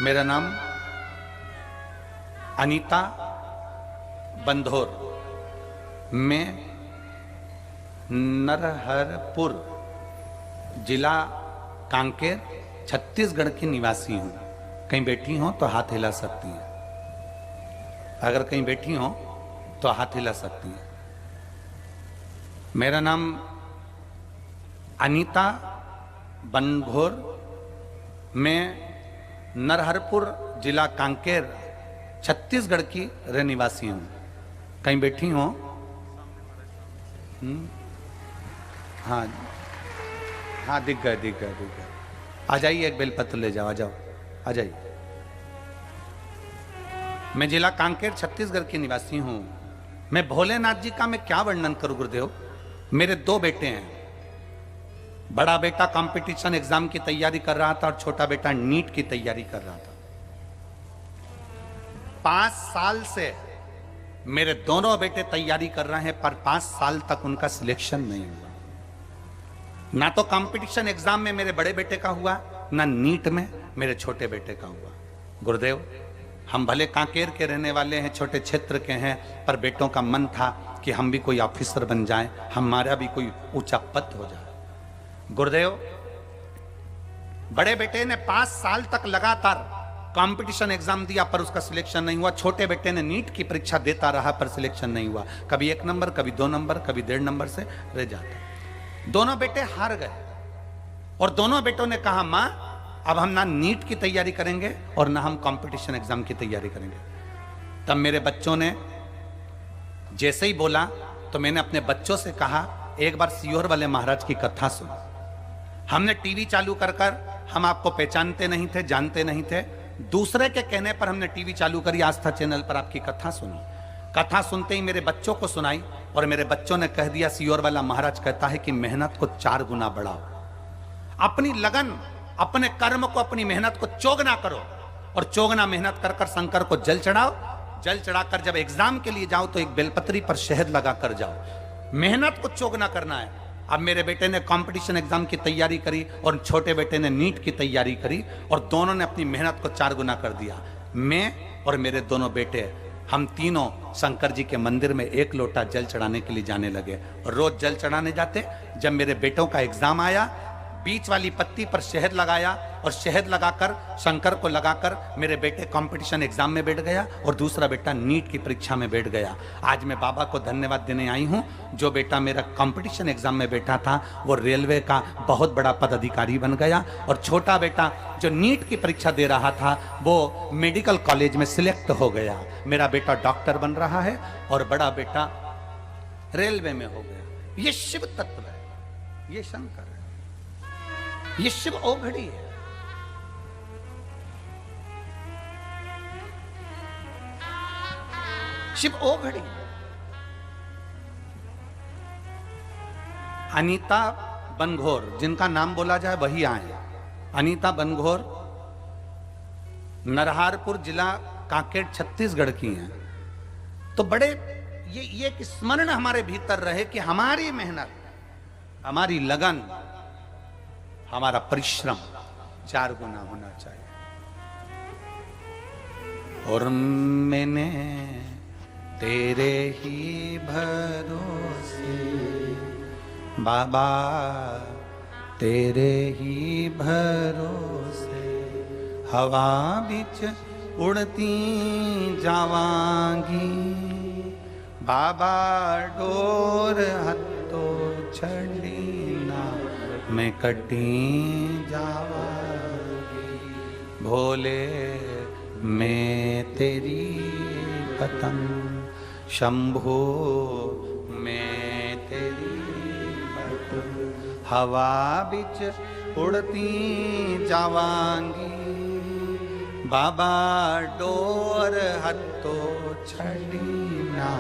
मेरा नाम अनीता बंधोर, मैं नरहरपुर जिला कांकेर छत्तीसगढ़ की निवासी हूँ। कहीं बैठी हो तो हाथ हिला सकती हैं, अगर कहीं बैठी हो तो हाथ हिला सकती हैं। मेरा नाम अनीता बंधोर, मैं नरहरपुर जिला कांकेर छत्तीसगढ़ की रहनिवासी हूँ। कहीं बैठी हो? हाँ हाँ, दिख गए। आ जाइए, एक बेलपत्र ले जाओ, आ जाओ, आ जाइए। मैं जिला कांकेर छत्तीसगढ़ की निवासी हूँ। मैं भोलेनाथ जी का मैं क्या वर्णन करूँ गुरुदेव। मेरे दो बेटे हैं। बड़ा बेटा कंपटीशन एग्जाम की तैयारी कर रहा था और छोटा बेटा नीट की तैयारी कर रहा था। 5 साल से मेरे दोनों बेटे तैयारी कर रहे हैं, पर 5 साल तक उनका सिलेक्शन नहीं हुआ। ना तो कंपटीशन एग्जाम में मेरे बड़े बेटे का हुआ, ना नीट में मेरे छोटे बेटे का हुआ। गुरुदेव, हम भले कांकेर के रहने वाले हैं, छोटे क्षेत्र के हैं, पर बेटों का मन था कि हम भी कोई ऑफिसर बन जाएं, हमारा भी कोई ऊंचा पद हो जाए। गुरुदेव, बड़े बेटे ने 5 साल तक लगातार कंपटीशन एग्जाम दिया पर उसका सिलेक्शन नहीं हुआ। छोटे बेटे ने नीट की परीक्षा देता रहा पर सिलेक्शन नहीं हुआ। कभी 1 नंबर, कभी 2 नंबर, कभी 1.5 नंबर से रह जाता। दोनों बेटे हार गए और दोनों बेटों ने कहा, मां अब हम ना नीट की तैयारी करेंगे और ना हम कंपटीशन एग्जाम की तैयारी करेंगे। तब मेरे बच्चों ने जैसे ही बोला तो मैंने अपने बच्चों से कहा, एक बार सीहोर वाले महाराज की कथा सुनो। हमने टीवी चालू कर हम आपको पहचानते नहीं थे, जानते नहीं थे। दूसरे के कहने पर हमने टीवी चालू करी, आस्था चैनल पर आपकी कथा सुनी। कथा सुनते ही मेरे बच्चों को सुनाई और मेरे बच्चों ने कह दिया, सीहोर वाला महाराज कहता है कि मेहनत को 4 गुना बढ़ाओ, अपनी लगन, अपने कर्म को, अपनी मेहनत को चौगुना करो और चौगुना मेहनत कर शंकर को जल चढ़ाओ। जल चढ़ाकर जब एग्जाम के लिए जाओ तो एक बेलपत्री पर शहद लगा कर जाओ। मेहनत को चौगुना करना है। अब मेरे बेटे ने कंपटीशन एग्जाम की तैयारी करी और छोटे बेटे ने नीट की तैयारी करी और दोनों ने अपनी मेहनत को 4 गुना कर दिया। मैं और मेरे दोनों बेटे, हम तीनों शंकर जी के मंदिर में 1 लोटा जल चढ़ाने के लिए जाने लगे। रोज जल चढ़ाने जाते। जब मेरे बेटों का एग्जाम आया, बीच वाली पत्ती पर शहद लगाया और शहद लगाकर शंकर को लगाकर मेरे बेटे कंपटीशन एग्जाम में बैठ गया और दूसरा बेटा नीट की परीक्षा में बैठ गया। आज मैं बाबा को धन्यवाद देने आई हूं। जो बेटा मेरा कंपटीशन एग्जाम में बैठा था वो रेलवे का बहुत बड़ा पदाधिकारी बन गया और छोटा बेटा जो नीट की परीक्षा दे रहा था वो मेडिकल कॉलेज में सिलेक्ट हो गया। मेरा बेटा डॉक्टर बन रहा है और बड़ा बेटा रेलवे में हो गया। ये शिव तत्व है, ये शंकर है, ये शिव ओघड़ी है। शिव ओघड़ी। अनीता बंधोर, जिनका नाम बोला जाए वही आए। अनीता बंधोर नरहरपुर जिला कांकेर छत्तीसगढ़ की हैं। तो बड़े ये एक स्मरण हमारे भीतर रहे कि हमारी मेहनत, हमारी लगन, हमारा परिश्रम 4 गुना होना चाहिए। और मैंने तेरे ही भरोसे बाबा, तेरे ही भरोसे हवा बिच उड़ती जावांगी बाबा, डोर हत्तो छड़ी ना मैं कटी जावांगी। भोले मैं तेरी पतंग, शंभो मैं तेरी पतंग, हवा बिच उड़ती जावांगी बाबा, डोर हत्तो छड़ी ना